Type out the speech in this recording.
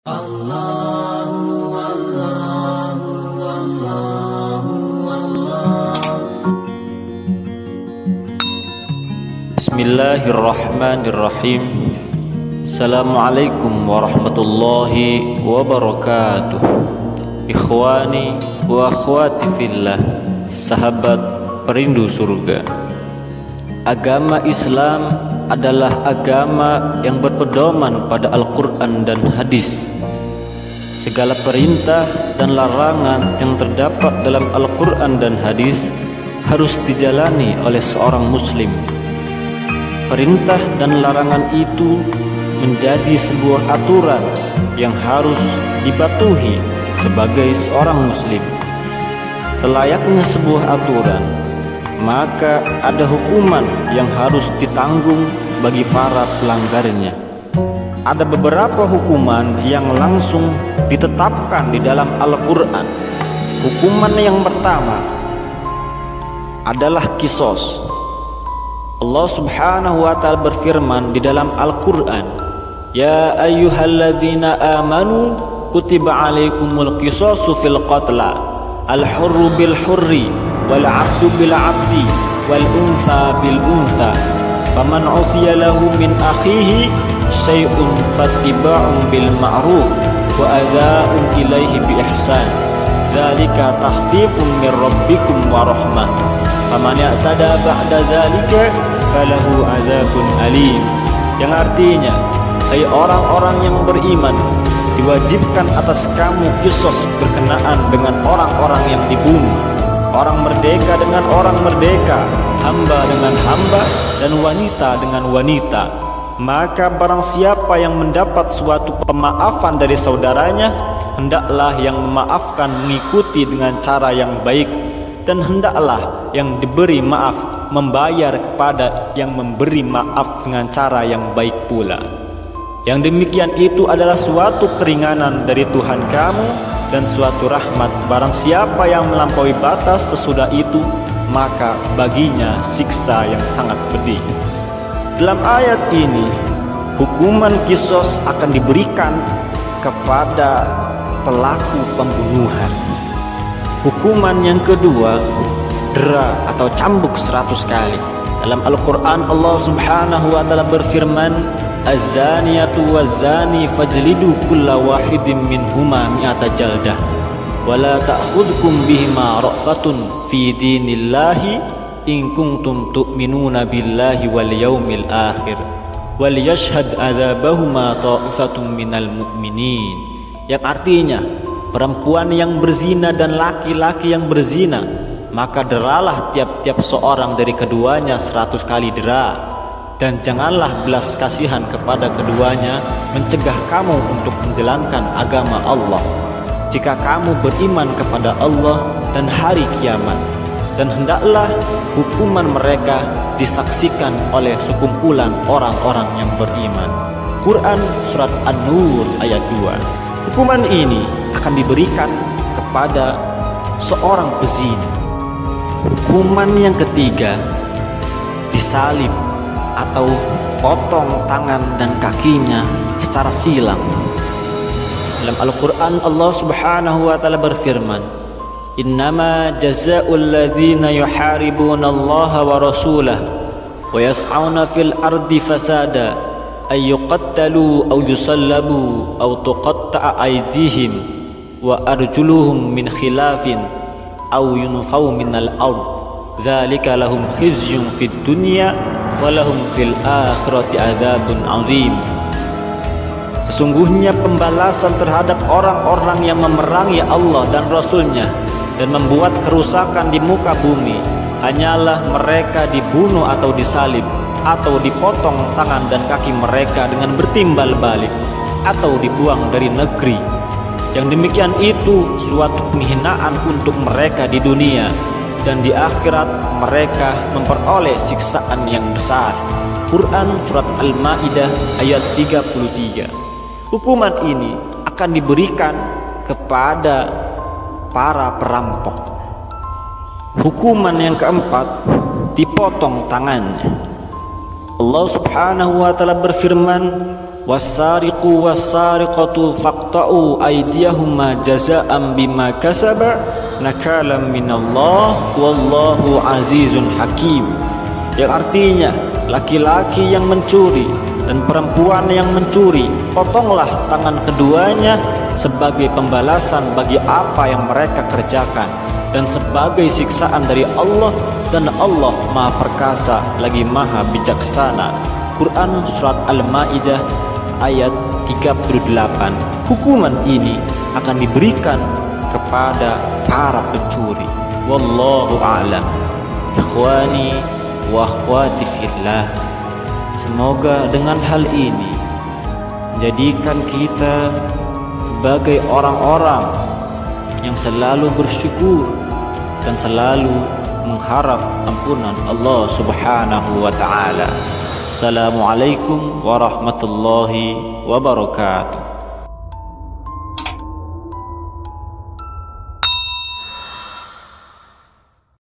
Allahu Allahu Allahu Allah. Bismillahirrahmanirrahim. Assalamualaikum warahmatullahi wabarakatuh. Ikhwani wa akhwati fillah, sahabat perindu surga. Agama Islam adalah agama yang berpedoman pada Al-Quran dan hadis. Segala perintah dan larangan yang terdapat dalam Al-Quran dan hadis harus dijalani oleh seorang muslim. Perintah dan larangan itu menjadi sebuah aturan yang harus dipatuhi sebagai seorang muslim. Selayaknya sebuah aturan, maka ada hukuman yang harus ditanggung bagi para pelanggarnya. Ada beberapa hukuman yang langsung ditetapkan di dalam Al-Quran. Hukuman yang pertama adalah qisas. Allah Subhanahu wa ta'ala berfirman di dalam Al-Quran, Ya ayyuhalladzina amanu kutiba alaikumul qisasu fil qatla, al-hurru bil hurri wal abdu bil abdi wal untha bil untha, faman ufiya lahu min akhihi syai'un fattiba'un bil ma'ruf wa adha'un ilaihi bi ihsan, dzalika tahfifun min rabbikum wa rahmah, faman i'tada ba'da dzalika falahu adzabun alim. Yang artinya, hai orang-orang yang beriman, diwajibkan atas kamu qisas berkenaan dengan orang-orang yang dibunuh, orang merdeka dengan orang merdeka, hamba dengan hamba, dan wanita dengan wanita. Maka barang siapa yang mendapat suatu pemaafan dari saudaranya, hendaklah yang memaafkan mengikuti dengan cara yang baik, dan hendaklah yang diberi maaf membayar kepada yang memberi maaf dengan cara yang baik pula. Yang demikian itu adalah suatu keringanan dari Tuhan kamu dan suatu rahmat. Barang siapa yang melampaui batas sesudah itu, maka baginya siksa yang sangat pedih. Dalam ayat ini, hukuman qisas akan diberikan kepada pelaku pembunuhan. Hukuman yang kedua, dera atau cambuk 100 kali. Dalam Al-Quran Allah Subhanahu wa ta'ala berfirman, Az-zaniyatu waz-zani fajlidu kulla wahidin minhuma mi'ata jaldah wa la ta'khudhukum bihima ra'fatun fi dinillahi in kuntum tu'minuna billahi wal yaumil akhir wal yashhad adzabahuma ta'ifatun minal mu'minin. Yang artinya, perempuan yang berzina dan laki-laki yang berzina, maka deralah tiap-tiap seorang dari keduanya 100 kali dera, dan janganlah belas kasihan kepada keduanya, mencegah kamu untuk menjalankan agama Allah jika kamu beriman kepada Allah dan hari kiamat. Dan hendaklah hukuman mereka disaksikan oleh sekumpulan orang-orang yang beriman. Quran Surat An-Nur ayat 2. Hukuman ini akan diberikan kepada seorang pezina. Hukuman yang ketiga, disalib atau potong tangan dan kakinya secara silang. Dalam Al-Quran Allah Subhanahu wa ta'ala berfirman, Innama jazaa'ul ladzina yuharibuna Allaha wa rasulahu wa yas'auna fil ardi fasada ay yuqattalu aw yusallabu aw tuqatta'a aydihim wa arjuluhum min khilafin aw yunfaw minal ard dzalika lahum khizyun fid dunya wa lahum fil akhirati adzabun 'adzim. Sesungguhnya pembalasan terhadap orang-orang yang memerangi Allah dan Rasul-Nya dan membuat kerusakan di muka bumi hanyalah mereka dibunuh atau disalib, atau dipotong tangan dan kaki mereka dengan bertimbal balik, atau dibuang dari negeri. Yang demikian itu suatu penghinaan untuk mereka di dunia, dan di akhirat mereka memperoleh siksaan yang besar. Quran Surat Al-Ma'idah ayat 33. Hukuman ini akan diberikan kepada para perampok. Hukuman yang keempat, dipotong tangannya. Allah Subhanahu wa ta'ala berfirman, "Was-sariqu was-sariqatu faqta'u aydiyahuma jazaa'an bima kasaba nakalam minallah wallahu azizun hakim." Yang artinya, laki-laki yang mencuri dan perempuan yang mencuri, potonglah tangan keduanya sebagai pembalasan bagi apa yang mereka kerjakan dan sebagai siksaan dari Allah, dan Allah Maha Perkasa lagi Maha Bijaksana. Quran Surat Al-Maidah ayat 38. Hukuman ini akan diberikan kepada para pencuri. Wallahu a'lam. Ikhwani wa akhwati fillah, semoga dengan hal ini menjadikan kita sebagai orang-orang yang selalu bersyukur dan selalu mengharap ampunan Allah Subhanahu wa ta'ala. Assalamualaikum warahmatullahi wabarakatuh.